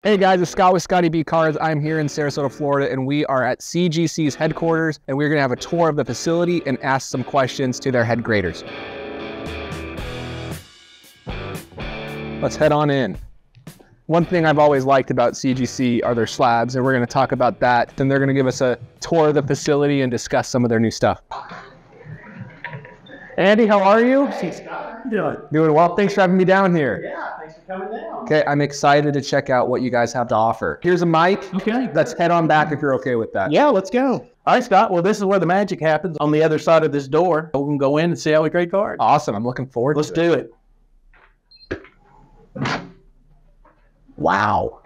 Hey guys, it's Scott with Scotty B Cards. I'm here in Sarasota, Florida, and we are at CGC's headquarters, and we're going to have a tour of the facility and ask some questions to their head graders. Let's head on in. One thing I've always liked about CGC are their slabs, and we're going to talk about that. Then they're going to give us a tour of the facility and discuss some of their new stuff. Andy, how are you? Hey, Scott, how are you doing? Doing well. Thanks for having me down here. Yeah, thanks for coming down. Okay, I'm excited to check out what you guys have to offer. Here's a mic. Okay. Let's head on back if you're okay with that. Yeah, let's go. All right, Scott. Well, this is where the magic happens on the other side of this door. We can go in and see how we grade cards. Awesome. I'm looking forward to it. Let's do it. Wow.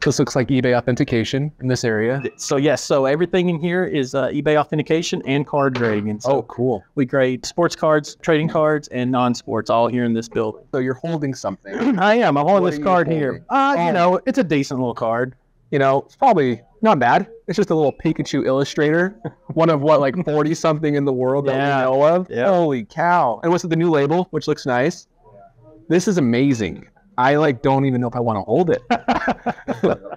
This looks like eBay authentication in this area. So, yes, so everything in here is eBay authentication and card grading. And so cool. we grade sports cards, trading cards, and non-sports all here in this building. So you're holding something. I am. I'm holding What this are you card holding? here. You know, it's a decent little card. You know, it's probably not bad. It's just a little Pikachu illustrator. One of what, like 40 something in the world that Yeah. we know of? Yeah. Holy cow. And what's the new label, which looks nice? This is amazing. I don't even know if I want to hold it.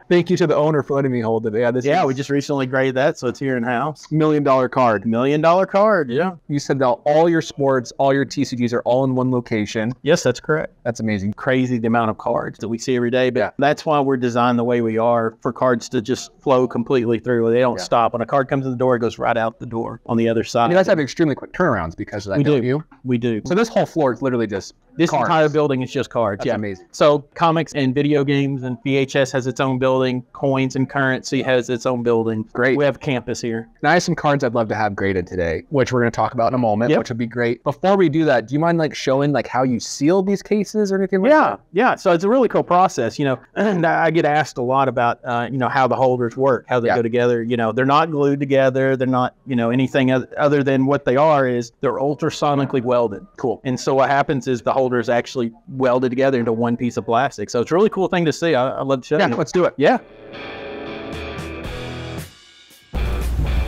Thank you to the owner for letting me hold it. Yeah, Yeah, we just recently graded that, so it's here in house. $1 million card. $1 million card, yeah. You said that all your sports, all your TCGs are all in one location. Yes, that's correct. That's amazing. Crazy the amount of cards that we see every day, but that's why we're designed the way we are, for cards to just flow completely through. They don't stop. When a card comes in the door, it goes right out the door on the other side. You guys have extremely quick turnarounds because of that, We don't do. you? We do. So this whole floor is literally just This cards. entire building is just cards. That's amazing. So comics and video games and VHS has its own building. Coins and currency has its own building. Great. We have campus here. Now I have some cards I'd love to have graded today, which we're going to talk about in a moment, Yep. which would be great. Before we do that, do you mind showing how you seal these cases or anything like that? Yeah. So it's a really cool process, and I get asked a lot about, how the holders work, how they go together. They're not glued together. They're not, anything other than what they are is they're ultrasonically welded. Cool. And so what happens is the holder is actually welded together into one piece of plastic. So it's a really cool thing to see. I'd love to show you. Yeah, let's do it. Yeah.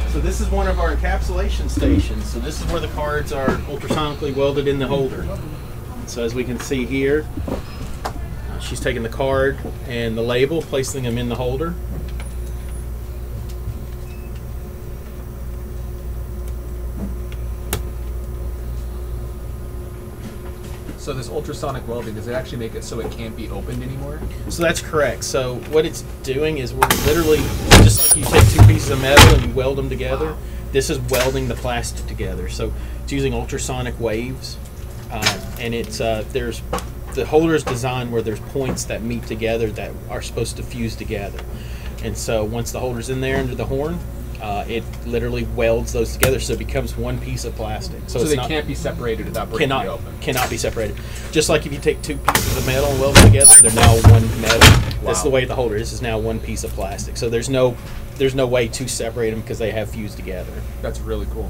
So this is one of our encapsulation stations. So this is where the cards are ultrasonically welded in the holder. So as we can see here, she's taking the card and the label, placing them in the holder. So this ultrasonic welding, does it actually make it so it can't be opened anymore? So that's correct. So what it's doing is we're literally, just like you take two pieces of metal and you weld them together, this is welding the plastic together. So it's using ultrasonic waves, and it's the holder is designed where there's points that meet together that are supposed to fuse together. And so once the holder's in there under the horn, it literally welds those together, so it becomes one piece of plastic. So they can't be separated without breaking it open. Cannot be separated. Just like if you take two pieces of metal and weld them together, they're now one metal. Wow. That's the way the holder is. This is now one piece of plastic. So there's no way to separate them because they have fused together. That's really cool.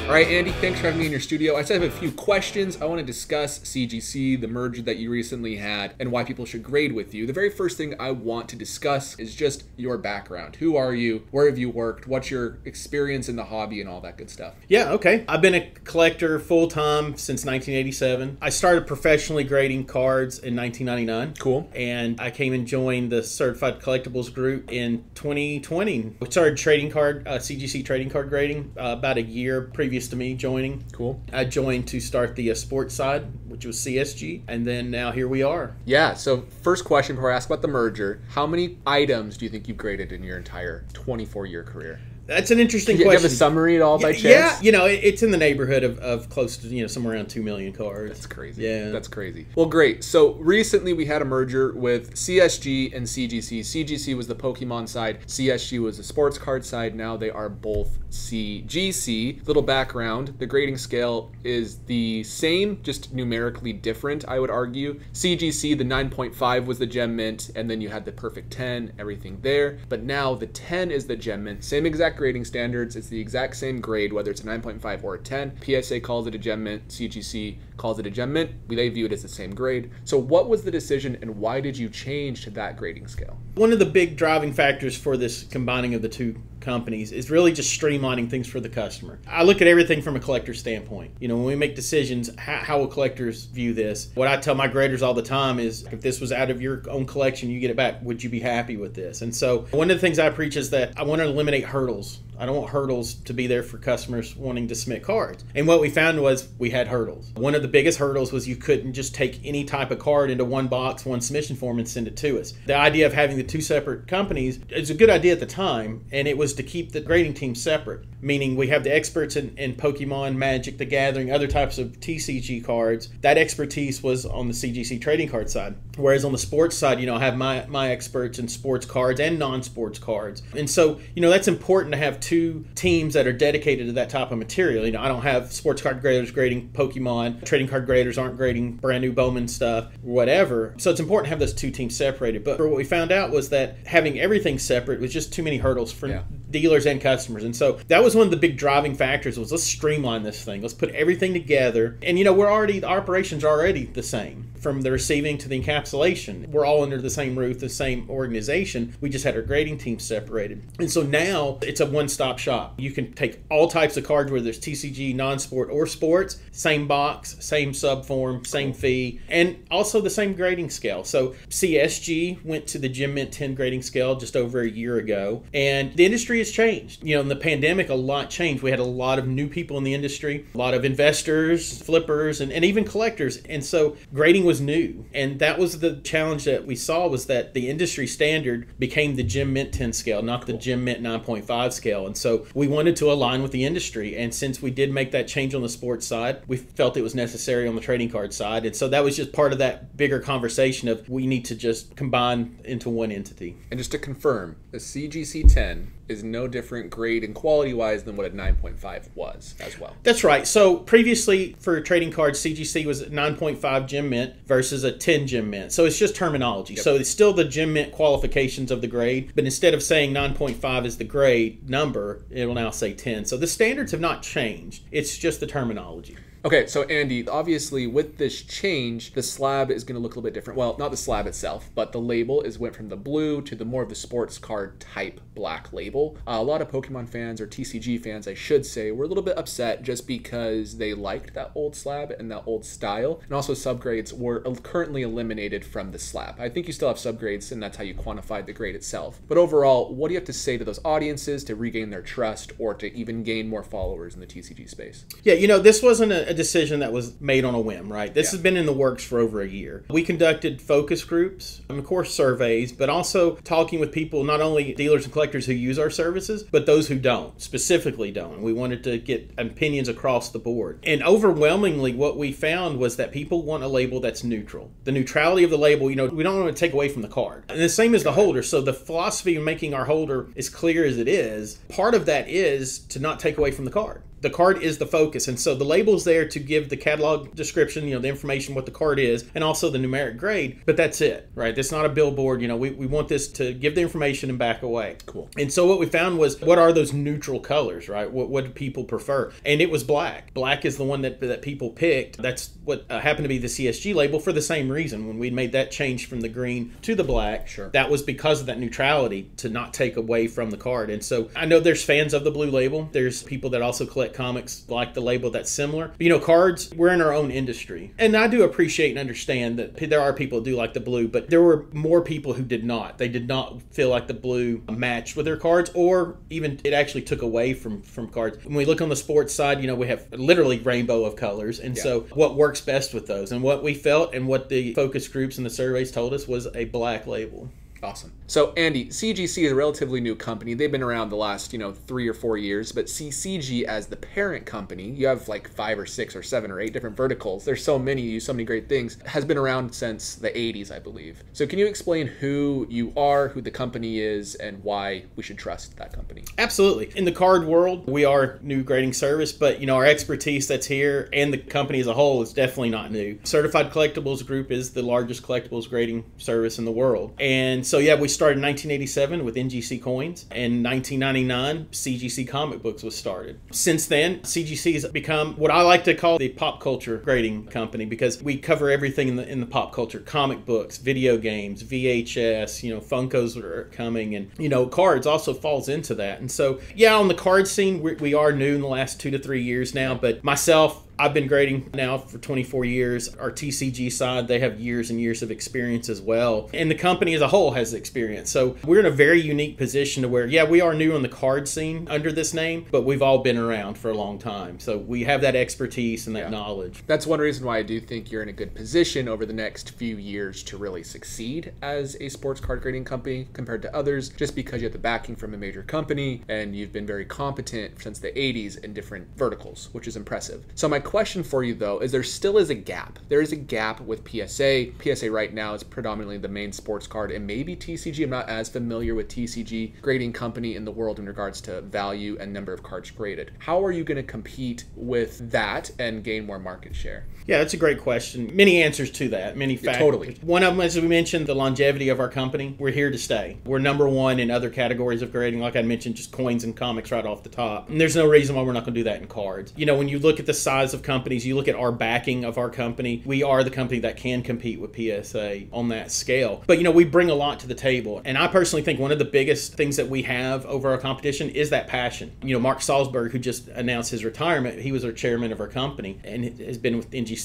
All right, Andy, thanks for having me in your studio. I just have a few questions. I want to discuss CGC, the merger that you recently had, and why people should grade with you. The very first thing I want to discuss is just your background. Who are you? Where have you worked? What's your experience in the hobby and all that good stuff? Yeah, okay. I've been a collector full-time since 1987. I started professionally grading cards in 1999. Cool. And I came and joined the Certified Collectibles group in 2020. We started trading card, CGC trading card grading about a year previous to me joining. Cool. I joined to start the sports side, which was CSG, and then now here we are. Yeah, so first question before I ask about the merger, how many items do you think you've graded in your entire 24-year career? That's an interesting Do you question. have a summary at all by Yeah, chance? it's in the neighborhood of close to, somewhere around 2 million cards. That's crazy. Yeah. That's crazy. Well, great. So recently we had a merger with CSG and CGC. CGC was the Pokemon side. CSG was the sports card side. Now they are both CGC. Little background, the grading scale is the same, just numerically different, I would argue. CGC, the 9.5 was the Gem Mint, and then you had the Perfect 10, everything there. But now the 10 is the Gem Mint. Same exact grading standards. It's the exact same grade, whether it's a 9.5 or a 10. PSA calls it a Gem Mint. CGC calls it a Gem Mint. They view it as the same grade. So what was the decision and why did you change to that grading scale? One of the big driving factors for this combining of the two companies is really just streamlining things for the customer. I look at everything from a collector standpoint. You know, when we make decisions, how will collectors view this? What I tell my graders all the time is, if this was out of your own collection, you get it back, would you be happy with this? And so one of the things I preach is that I want to eliminate hurdles. I don't want hurdles to be there for customers wanting to submit cards. And what we found was we had hurdles. One of the biggest hurdles was you couldn't just take any type of card into one box, one submission form, and send it to us. The idea of having the two separate companies is a good idea at the time, and it was to keep the grading team separate, meaning we have the experts in Pokemon, Magic, the Gathering, other types of TCG cards. That expertise was on the CGC trading card side. Whereas on the sports side, I have my experts in sports cards and non-sports cards. And so, that's important to have two teams that are dedicated to that type of material. I don't have sports card graders grading Pokemon, trading card graders aren't grading brand new Bowman stuff, whatever. So it's important to have those two teams separated. But what we found out was that having everything separate was just too many hurdles for dealers and customers. And so that was one of the big driving factors was let's streamline this thing. Let's put everything together. And the operations are already the same. From the receiving to the encapsulation, we're all under the same roof, the same organization. We just had our grading teams separated. And so now it's a one-stop shop. You can take all types of cards, whether it's TCG, non-sport, or sports, same box, same subform, same fee, and also the same grading scale. So CSG went to the Gem Mint 10 grading scale just over a year ago, and the industry has changed. In the pandemic, a lot changed. We had a lot of new people in the industry, a lot of investors, flippers, and even collectors. And so grading was new, and that was the challenge that we saw, was that the industry standard became the Gem Mint 10 scale, not the Gem Mint 9.5 scale. And so we wanted to align with the industry, and since we did make that change on the sports side, we felt it was necessary on the trading card side. And so that was just part of that bigger conversation of we need to just combine into one entity. And just to confirm, the CGC 10 is no different grade and quality-wise than what a 9.5 was as well. That's right. So previously for trading cards, CGC was 9.5 Gem Mint versus a 10 Gem Mint. So it's just terminology. Yep. So it's still the Gem Mint qualifications of the grade, but instead of saying 9.5 is the grade number, it will now say 10. So the standards have not changed. It's just the terminology. Okay, so Andy, obviously with this change, the slab is going to look a little bit different. Well, not the slab itself, but the label went from the blue to the more of the sports card type black label. A lot of Pokemon fans, or TCG fans, I should say, were a little bit upset just because they liked that old slab and that old style. And also subgrades were currently eliminated from the slab. I think you still have subgrades, and that's how you quantified the grade itself. But overall, what do you have to say to those audiences to regain their trust or to even gain more followers in the TCG space? Yeah, this wasn't a decision that was made on a whim, right? This has been in the works for over a year. We conducted focus groups, and of course surveys, but also talking with people, not only dealers and collectors who use our services, but those who don't, specifically don't. We wanted to get opinions across the board. And overwhelmingly, what we found was that people want a label that's neutral. The neutrality of the label, we don't want to take away from the card. And the same as the holder. So the philosophy of making our holder as clear as it is, part of that is to not take away from the card. The card is the focus, and so the label's there to give the catalog description, the information what the card is, and also the numeric grade, but that's it, right? It's not a billboard. We want this to give the information and back away. Cool. And so what we found was, what are those neutral colors, right? What do people prefer? And it was black. Black is the one that people picked. That's what happened to be the CSG label for the same reason. When we made that change from the green to the black, sure, that was because of that neutrality to not take away from the card. And so I know there's fans of the blue label. There's people that also collect comics like the label that's similar. But, cards, we're in our own industry. And I do appreciate and understand that there are people who do like the blue, but there were more people who did not. They did not feel like the blue matched with their cards, or even it actually took away from cards. When we look on the sports side, we have literally rainbow of colors. And so what works best with those? And what we felt and what the focus groups and the surveys told us was a black label. Awesome. So, Andy, CGC is a relatively new company. They've been around the last, 3 or 4 years, but CCG as the parent company, you have like 5 or 6 or 7 or 8 different verticals. There's so many, you do so many great things, has been around since the 80s, I believe. So can you explain who you are, who the company is, and why we should trust that company? Absolutely. In the card world, we are new grading service, but, our expertise that's here and the company as a whole is definitely not new. Certified Collectibles Group is the largest collectibles grading service in the world. And And so, yeah, we started in 1987 with NGC Coins. In 1999, CGC Comic Books was started. Since then, CGC has become what I like to call the pop culture grading company, because we cover everything in the pop culture: comic books, video games, VHS, Funkos are coming, and, cards also falls into that. And so, yeah, on the card scene, we are new in the last 2 to 3 years now, but myself, I've been grading now for 24 years. Our TCG side, they have years and years of experience as well. And the company as a whole has experience. So we're in a very unique position to where, yeah, we are new on the card scene under this name, but we've all been around for a long time. So we have that expertise and that knowledge. That's one reason why I do think you're in a good position over the next few years to really succeed as a sports card grading company compared to others, just because you have the backing from a major company and you've been very competent since the 80s in different verticals, which is impressive. So my question for you, though, is there still is a gap. There is a gap with PSA. PSA right now is predominantly the main sports card, and maybe TCG. I'm not as familiar with TCG grading company in the world in regards to value and number of cards graded. How are you going to compete with that and gain more market share? Yeah, that's a great question. Many answers to that, many factors. Totally. One of them, as we mentioned, the longevity of our company. We're here to stay. We're number one in other categories of grading, like I mentioned, just coins and comics right off the top. And there's no reason why we're not going to do that in cards. When you look at the size of companies, you look at our backing of our company, we are the company that can compete with PSA on that scale. But, we bring a lot to the table. And I personally think one of the biggest things that we have over our competition is that passion. Mark Salzberg, who just announced his retirement, he was our chairman of our company and has been with NGC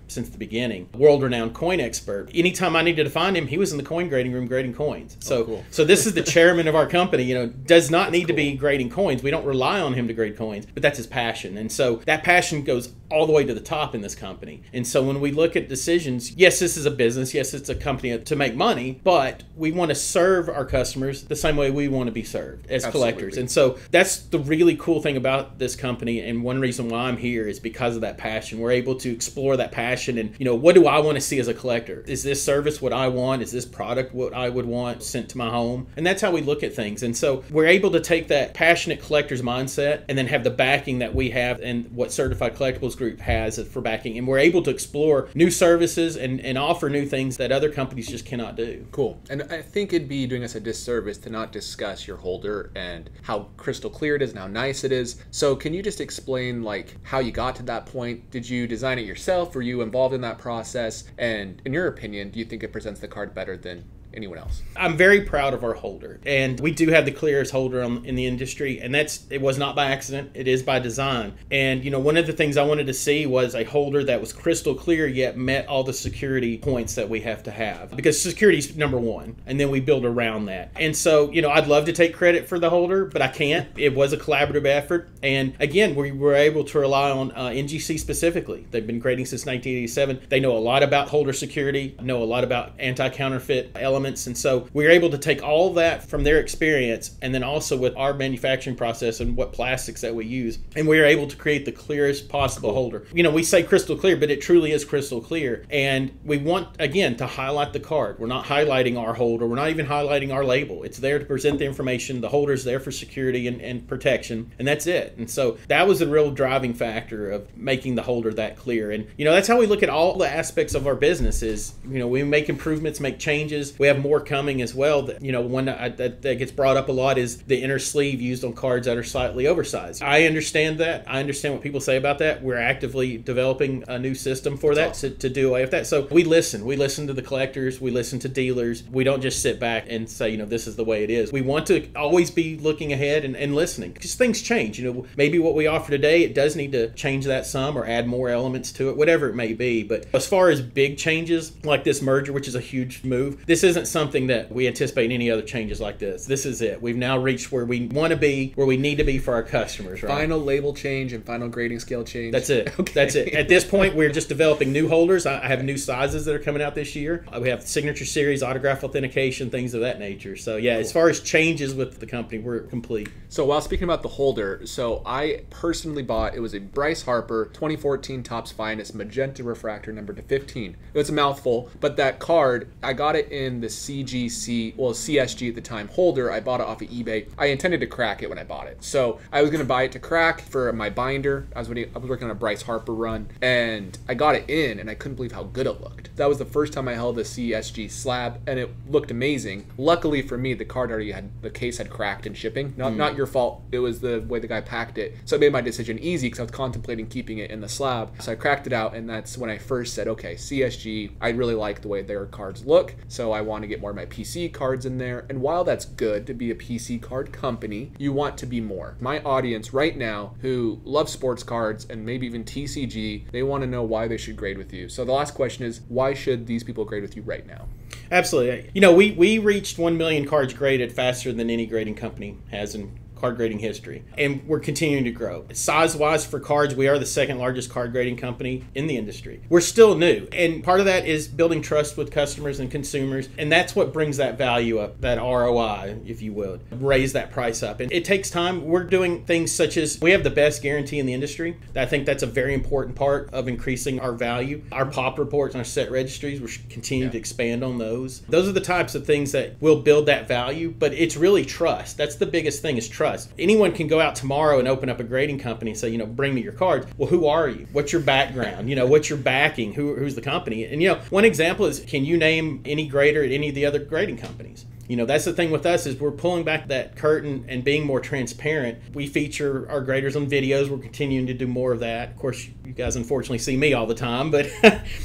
since the beginning. World-renowned coin expert. Anytime I needed to find him, he was in the coin grading room grading coins. So, cool. So this is the chairman of our company. Does not need to be grading coins. We don't rely on him to grade coins, but that's his passion. And so that passion goes all the way to the top in this company. And so when we look at decisions, yes, this is a business. Yes, it's a company to make money, but we want to serve our customers the same way we want to be served as collectors. And so that's the really cool thing about this company. And one reason why I'm here is because of that passion. We're able to explore that passion and, what do I want to see as a collector? Is this service what I want? Is this product what I would want sent to my home? And that's how we look at things. And so we're able to take that passionate collector's mindset and then have the backing that we have and what Certified Collectibles Group has for backing. And we're able to explore new services and offer new things that other companies just cannot do. Cool. And I think it'd be doing us a disservice to not discuss your holder and how crystal clear it is and how nice it is. So can you just explain how you got to that point? Did you design it yourself? Were you involved in that process? And in your opinion, do you think it presents the card better than anyone else? I'm very proud of our holder, and we do have the clearest holder in the industry, and it was not by accident. It is by design. And one of the things I wanted to see was a holder that was crystal clear yet met all the security points that we have to have, because security is number one, and then we build around that. And so I'd love to take credit for the holder, but I can't. It was a collaborative effort, and again, we were able to rely on NGC specifically. They've been grading since 1987. They know a lot about holder security, know a lot about anti-counterfeit elements. And so we were able to take all that from their experience, and then also with our manufacturing process and what plastics that we use, and we were able to create the clearest possible holder. We say crystal clear, but it truly is crystal clear. And we want, again, to highlight the card. We're not highlighting our holder. We're not even highlighting our label. It's there to present the information. The holder's there for security and protection, and that's it. And so that was the real driving factor of making the holder that clear. And that's how we look at all the aspects of our business is, we make improvements, make changes. We have more coming as well. That one that gets brought up a lot is the inner sleeve used on cards that are slightly oversized. I understand that. I understand what people say about that. We're actively developing a new system for that to do away with that. So we listen. We listen to the collectors. We listen to dealers. We don't just sit back and say, this is the way it is. We want to always be looking ahead and listening, because things change. Maybe what we offer today, it does need to change that some or add more elements to it, whatever it may be. But as far as big changes like this merger, which is a huge move, this isn't something that we anticipate any other changes like this. This is it. We've now reached where we want to be, where we need to be for our customers. Right? Final label change and final grading scale change. That's it. Okay. That's it. At this point, we're just developing new holders. I have new sizes that are coming out this year. We have signature series, autograph authentication, things of that nature. So yeah, cool. As far as changes with the company, we're complete. So while speaking about the holder, so I personally bought, it was a Bryce Harper 2014 Topps Finest Magenta Refractor number /15. It was a mouthful, but that card, I got it in the CGC, well, CSG at the time holder. I bought it off of eBay. I intended to crack it when I bought it. So I was going to buy it to crack for my binder. I was working on a Bryce Harper run, and I got it in, and I couldn't believe how good it looked. That was the first time I held a CSG slab, and it looked amazing. Luckily for me, the card already had, the case had cracked in shipping. Not your fault. It was the way the guy packed it. So it made my decision easy because I was contemplating keeping it in the slab. So I cracked it out, and that's when I first said, okay, CSG, I really like the way their cards look, so I want to get more of my PC cards in there. And while that's good to be a PC card company, you want to be more. My audience right now who love sports cards and maybe even TCG, they want to know why they should grade with you. So the last question is, why should these people grade with you right now? Absolutely. You know, we reached 1 million cards graded faster than any grading company has in card grading history, and we're continuing to grow. Size-wise for cards, we are the second largest card grading company in the industry. We're still new, and part of that is building trust with customers and consumers, and that's what brings that value up, that ROI, if you will, raise that price up. And it takes time. We're doing things such as, we have the best guarantee in the industry. I think that's a very important part of increasing our value. Our POP reports and our set registries, we're continuing to expand on those. Those are the types of things that will build that value, but it's really trust. That's the biggest thing, is trust. Anyone can go out tomorrow and open up a grading company and say, you know, bring me your cards. Well, who are you? What's your background? You know, what's your backing? Who's the company? And, you know, one example is, can you name any grader at any of the other grading companies? You know, that's the thing with us, is we're pulling back that curtain and being more transparent. We feature our graders on videos. We're continuing to do more of that. Of course, you guys unfortunately see me all the time, but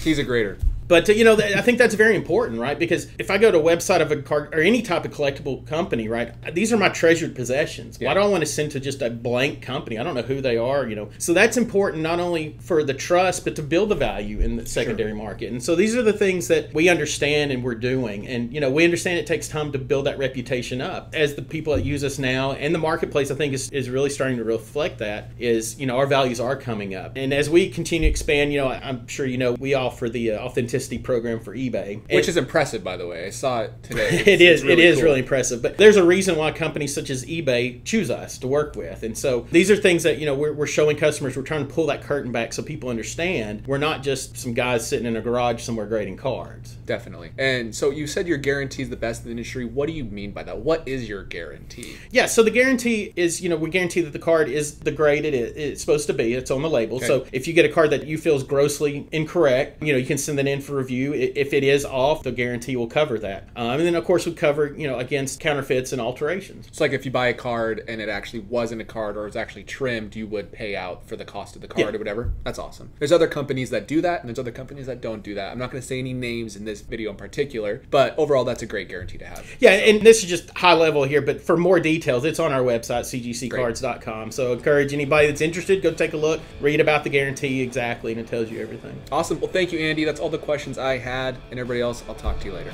He's a grader. But, you know, I think that's very important, right? Because if I go to a website of a card or any type of collectible company, right, these are my treasured possessions. Why do I want to send to just a blank company? I don't know who they are, you know. So that's important not only for the trust, but to build the value in the secondary market. And so these are the things that we understand and we're doing. And, you know, we understand it takes time to build that reputation up. As the people that use us now and the marketplace, I think, is really starting to reflect that, is, you know, our values are coming up. And as we continue to expand, you know, I'm sure you know, we offer the authenticity program for eBay, which is impressive, by the way. I saw it today. It is really impressive. But there's a reason why companies such as eBay choose us to work with. And so these are things that, you know, we're showing customers. We're trying to pull that curtain back so people understand we're not just some guys sitting in a garage somewhere grading cards. Definitely. And so you said your guarantee is the best in the industry. What do you mean by that? What is your guarantee? Yeah, so the guarantee is, you know, we guarantee that the card is the grade it's supposed to be. It's on the label. Okay. So if you get a card that you feel is grossly incorrect, you know, you can send that in for review. If it is off, the guarantee will cover that. And then, of course, we cover, you know, against counterfeits and alterations. So, like, if you buy a card and it actually wasn't a card or it's actually trimmed, you would pay out for the cost of the card or whatever. That's awesome. There's other companies that do that, and there's other companies that don't do that. I'm not going to say any names in this video in particular, but overall, that's a great guarantee to have. Yeah, and this is just high level here, but for more details, it's on our website, cgccards.com. So, encourage anybody that's interested, go take a look, read about the guarantee exactly, and it tells you everything. Awesome. Well, thank you, Andy. That's all the questions I had. And everybody else, I'll talk to you later.